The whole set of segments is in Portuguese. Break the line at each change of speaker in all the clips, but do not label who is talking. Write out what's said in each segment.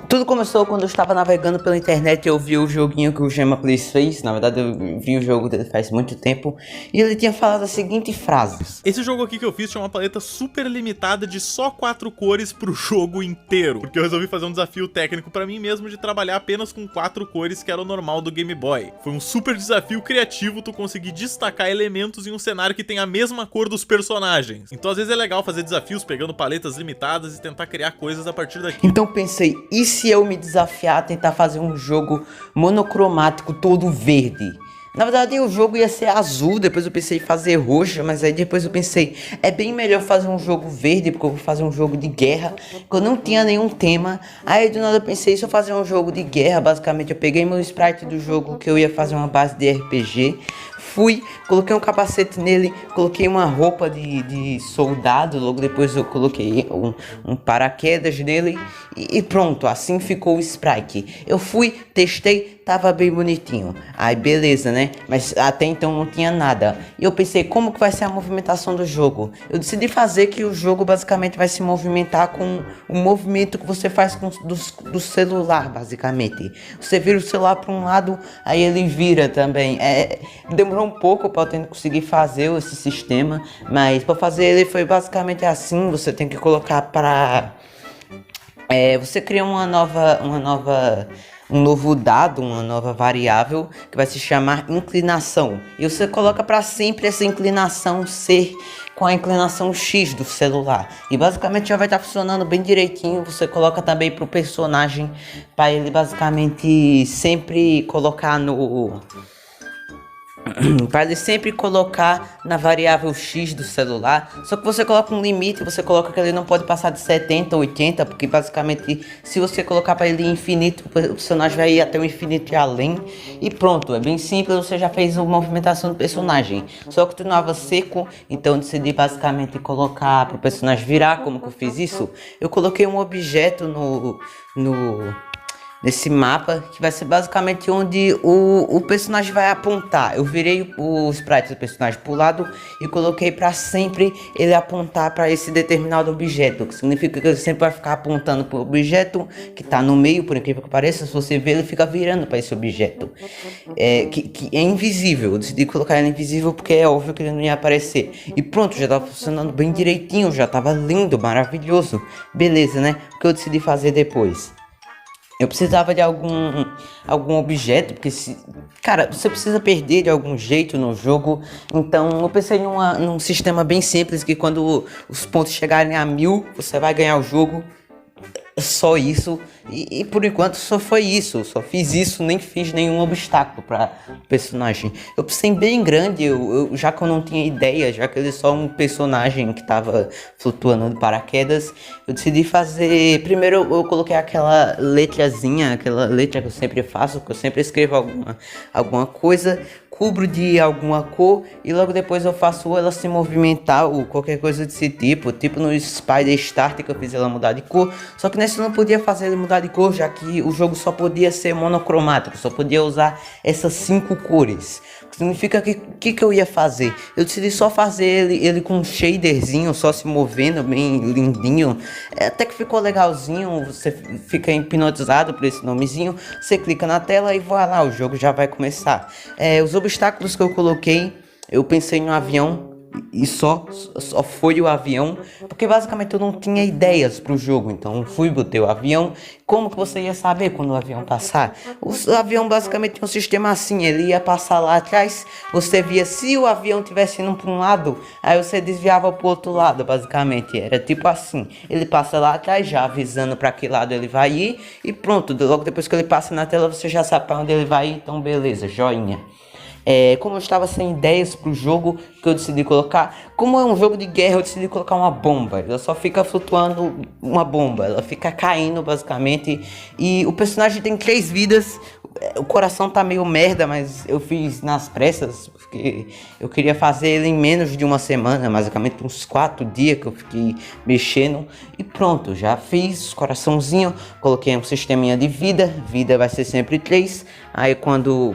Tudo começou quando eu estava navegando pela internet e eu vi o joguinho que o Gemaplays fez. Na verdade, eu vi o jogo dele faz muito tempo. E ele tinha falado a seguinte frase:
esse jogo aqui que eu fiz tinha uma paleta super limitada de só 4 cores pro jogo inteiro. Porque eu resolvi fazer um desafio técnico pra mim mesmo de trabalhar apenas com 4 cores, que era o normal do Game Boy. Foi um super desafio criativo tu conseguir destacar elementos em um cenário que tem a mesma cor dos personagens. Então às vezes é legal fazer desafios pegando paletas limitadas e tentar criar coisas a partir daqui.
Então pensei, e se eu me desafiar a tentar fazer um jogo monocromático todo verde? Na verdade o jogo ia ser azul, depois eu pensei em fazer roxo, mas aí depois eu pensei, é bem melhor fazer um jogo verde, porque eu vou fazer um jogo de guerra, que eu não tinha nenhum tema. Aí do nada eu pensei, se eu fazer um jogo de guerra, basicamente eu peguei meu sprite do jogo que eu ia fazer uma base de RPG, fui, coloquei um capacete nele, coloquei uma roupa de soldado, logo depois eu coloquei um paraquedas nele e pronto, assim ficou o sprite. Eu fui, testei, tava bem bonitinho. Aí beleza, né? Mas até então não tinha nada. E eu pensei, como que vai ser a movimentação do jogo? Eu decidi fazer que o jogo basicamente vai se movimentar com o movimento que você faz do celular, basicamente. Você vira o celular para um lado, aí ele vira também. Demorou um pouco para eu conseguir fazer esse sistema, mas para fazer ele foi basicamente assim. Você tem que colocar para... você cria um novo dado, uma nova variável que vai se chamar inclinação. E você coloca para sempre essa inclinação ser com a inclinação X do celular. E basicamente já vai estar funcionando bem direitinho. Você coloca também para o personagem, para ele basicamente sempre colocar no... para ele sempre colocar na variável X do celular. Só que você coloca um limite, você coloca que ele não pode passar de 70 ou 80, porque basicamente se você colocar para ele infinito, o personagem vai ir até o infinito e além. E pronto, é bem simples, você já fez a movimentação do personagem. Só que continuava seco, então eu decidi basicamente colocar para o personagem virar. Como que eu fiz isso? Eu coloquei um objeto nesse mapa, que vai ser basicamente onde o personagem vai apontar. Eu virei o sprite do personagem pro lado e coloquei para sempre ele apontar para esse determinado objeto, que significa que ele sempre vai ficar apontando para o objeto que tá no meio, por incrível que pareça. Se você ver, ele fica virando para esse objeto, que é invisível. Eu decidi colocar ele invisível porque é óbvio que ele não ia aparecer. E pronto, já tava funcionando bem direitinho, já tava lindo, maravilhoso. Beleza, né? O que eu decidi fazer depois? Eu precisava de algum objeto, porque cara, você precisa perder de algum jeito no jogo. Então eu pensei num sistema bem simples, que quando os pontos chegarem a 1000, você vai ganhar o jogo. Só isso, e por enquanto só foi isso. Só fiz isso, nem fiz nenhum obstáculo para o personagem. Eu pensei bem grande, já que eu não tinha ideia, já que ele é só um personagem que tava flutuando de paraquedas, eu decidi fazer. Primeiro eu coloquei aquela letrazinha, aquela letra que eu sempre faço, que eu sempre escrevo alguma coisa, cubro de alguma cor e logo depois eu faço ela se movimentar ou qualquer coisa desse tipo no Spider Start, que eu fiz ela mudar de cor. Só que nesse eu não podia fazer ele mudar de cor, já que o jogo só podia ser monocromático, só podia usar essas 5 cores. Significa que eu ia fazer? Eu decidi só fazer ele com um shaderzinho, só se movendo, bem lindinho. Até que ficou legalzinho, você fica hipnotizado por esse nomezinho. Você clica na tela e vai lá, o jogo já vai começar. Os obstáculos que eu coloquei, eu pensei em um avião. E só foi o avião, porque basicamente eu não tinha ideias pro jogo. Então fui, botei o avião. Como que você ia saber quando o avião passar? O avião basicamente tinha um sistema assim, ele ia passar lá atrás. Você via se o avião tivesse indo para um lado, aí você desviava pro outro lado, basicamente. Era tipo assim, ele passa lá atrás já avisando para que lado ele vai ir. E pronto, logo depois que ele passa na tela você já sabe para onde ele vai ir. Então beleza, joinha. Como eu estava sem ideias pro jogo, que eu decidi colocar, como é um jogo de guerra, eu decidi colocar uma bomba. Ela só fica flutuando uma bomba, ela fica caindo basicamente. E o personagem tem 3 vidas. O coração tá meio merda, mas eu fiz nas pressas, porque eu queria fazer ele em menos de uma semana, basicamente uns 4 dias que eu fiquei mexendo. E pronto, já fiz coraçãozinho, coloquei um sisteminha de vida vai ser sempre 3. Aí quando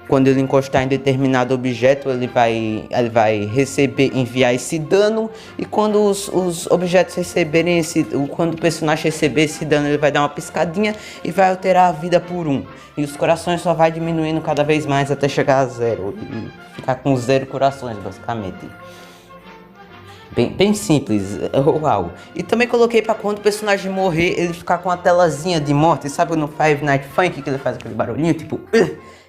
quando ele encostar em determinado objeto, ele vai enviar esse dano. E quando os objetos receberem quando o personagem receber esse dano, ele vai dar uma piscadinha e vai alterar a vida por 1. E os corações só vai diminuindo cada vez mais até chegar a 0 e ficar com 0 corações, basicamente. Bem simples, uau. E também coloquei pra quando o personagem morrer, ele ficar com a telazinha de morte. Sabe no Five Nights at Freddy's que ele faz aquele barulhinho, tipo...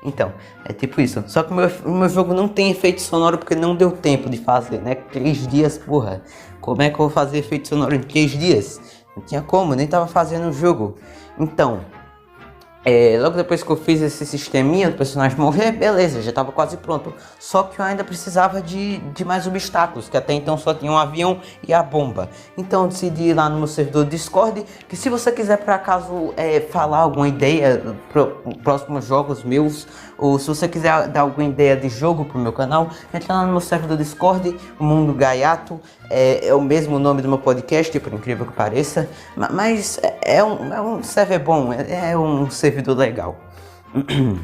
Então, é tipo isso. Só que o meu jogo não tem efeito sonoro porque não deu tempo de fazer, né? 3 dias, porra. Como é que eu vou fazer efeito sonoro em 3 dias? Não tinha como, nem tava fazendo o jogo. Então... logo depois que eu fiz esse sisteminha do personagem morrer, beleza, já tava quase pronto. Só que eu ainda precisava de mais obstáculos, que até então só tinha um avião e a bomba. Então eu decidi ir lá no meu servidor Discord, que se você quiser por acaso falar alguma ideia para próximos jogos meus, ou se você quiser dar alguma ideia de jogo pro meu canal, entra lá no meu servidor Discord, o Mundo Gaiato. É o mesmo nome do meu podcast, por incrível que pareça, mas é um server bom, é um servidor legal.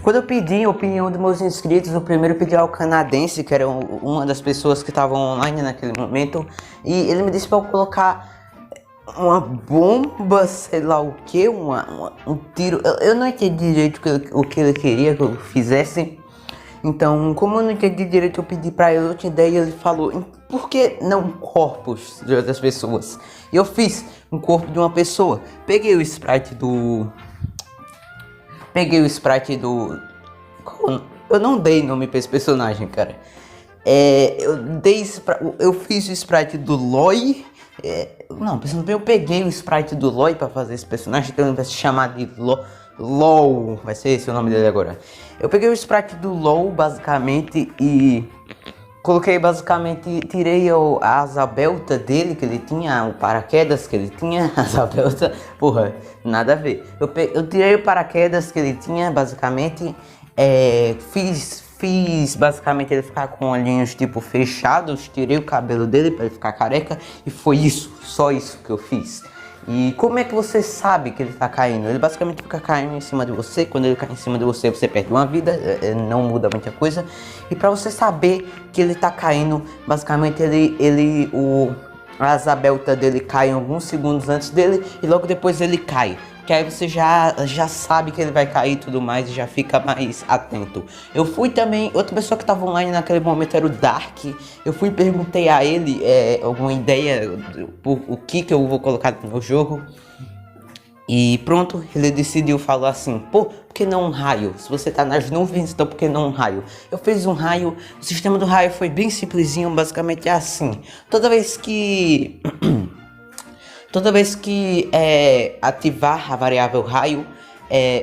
Quando eu pedi a opinião dos meus inscritos, o primeiro pediu ao canadense, que era uma das pessoas que estavam online naquele momento, e ele me disse para eu colocar uma bomba, sei lá o que, um tiro. Eu não entendi direito o que ele queria que eu fizesse. Então, como eu não entendi direito, eu pedi pra ele outra ideia e ele falou: por que não corpos de outras pessoas? E eu fiz um corpo de uma pessoa. Peguei o sprite do... Eu não dei nome pra esse personagem, cara. Eu fiz o sprite do Loi. Eu peguei o sprite do Loi pra fazer esse personagem, então ele vai se chamar de LOL, vai ser esse o nome dele agora. Eu peguei o sprite do LOL, basicamente, e coloquei basicamente, tirei a asa delta dele que ele tinha, o paraquedas que ele tinha, asa delta, porra, nada a ver. Eu tirei o paraquedas que ele tinha, basicamente, fiz basicamente ele ficar com olhinhos tipo fechados, tirei o cabelo dele para ele ficar careca e foi isso, só isso que eu fiz. E como é que você sabe que ele tá caindo? Ele basicamente fica caindo em cima de você. Quando ele cai em cima de você, você perde uma vida, não muda muita coisa. E pra você saber que ele tá caindo, basicamente a asa delta dele cai alguns segundos antes dele e logo depois ele cai. Que aí você já sabe que ele vai cair e tudo mais e já fica mais atento. Eu fui também, outra pessoa que estava online naquele momento era o Dark. Eu fui e perguntei a ele alguma ideia, o que eu vou colocar no meu jogo. E pronto, ele decidiu falar assim: pô, por que não um raio? Se você tá nas nuvens, então por que não um raio? Eu fiz um raio, o sistema do raio foi bem simplesinho, basicamente é assim. Toda vez que ativar a variável raio,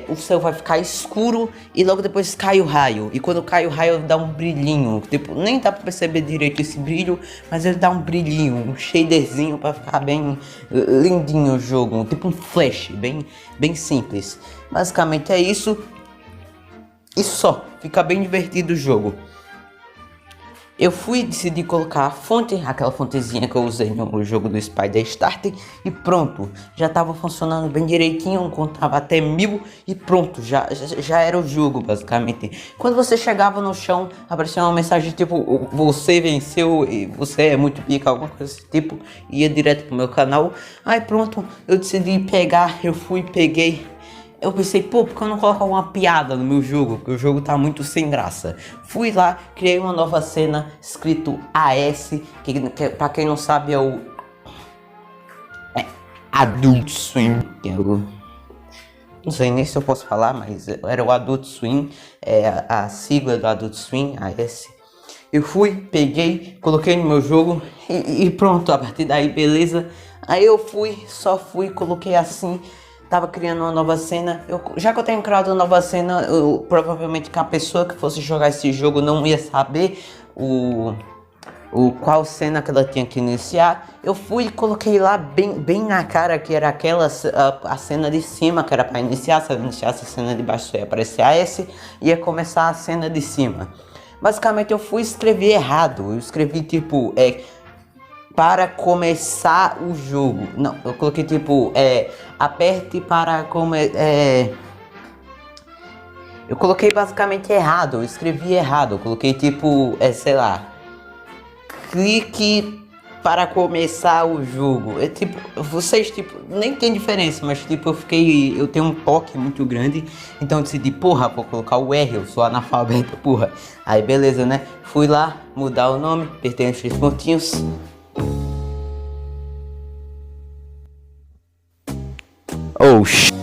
o céu vai ficar escuro e logo depois cai o raio. E quando cai o raio dá um brilhinho, tipo, nem dá pra perceber direito esse brilho, mas ele dá um brilhinho, um shaderzinho pra ficar bem lindinho o jogo, tipo um flash, bem simples. Basicamente é isso. E só, fica bem divertido o jogo. Eu decidi colocar a fonte, aquela fontezinha que eu usei no jogo do Spider Starter e pronto, já tava funcionando bem direitinho, contava até 1000 e pronto, já era o jogo basicamente. Quando você chegava no chão, aparecia uma mensagem tipo, você venceu e você é muito pica, alguma coisa desse tipo, ia direto pro meu canal. Aí pronto, eu decidi pegar, peguei. Eu pensei, pô, por que eu não coloco uma piada no meu jogo? Porque o jogo tá muito sem graça. Fui lá, criei uma nova cena, escrito AS, que pra quem não sabe é o Adult Swim. Não sei nem se eu posso falar, mas era o Adult Swim, a sigla do Adult Swim, AS. Eu peguei, coloquei no meu jogo e pronto, a partir daí, beleza. Aí eu só fui, coloquei assim. Tava criando uma nova cena. Já que eu tenho criado uma nova cena, provavelmente que a pessoa que fosse jogar esse jogo não ia saber qual cena que ela tinha que iniciar. Eu fui e coloquei lá bem na cara que era a cena de cima que era para iniciar. Se ela iniciasse a cena de baixo ia aparecer AS, ia começar a cena de cima. Basicamente eu fui escrever errado. Eu escrevi tipo para começar o jogo. Não, eu coloquei tipo aperte para Eu coloquei basicamente errado, eu escrevi errado, eu coloquei tipo, sei lá, clique para começar o jogo. É tipo, vocês tipo, nem tem diferença, mas tipo, eu tenho um toque muito grande, então eu decidi, porra, vou colocar o R, eu sou analfabeto, porra. Aí beleza, né? Fui lá, mudar o nome, apertei os 3 pontinhos. Oh,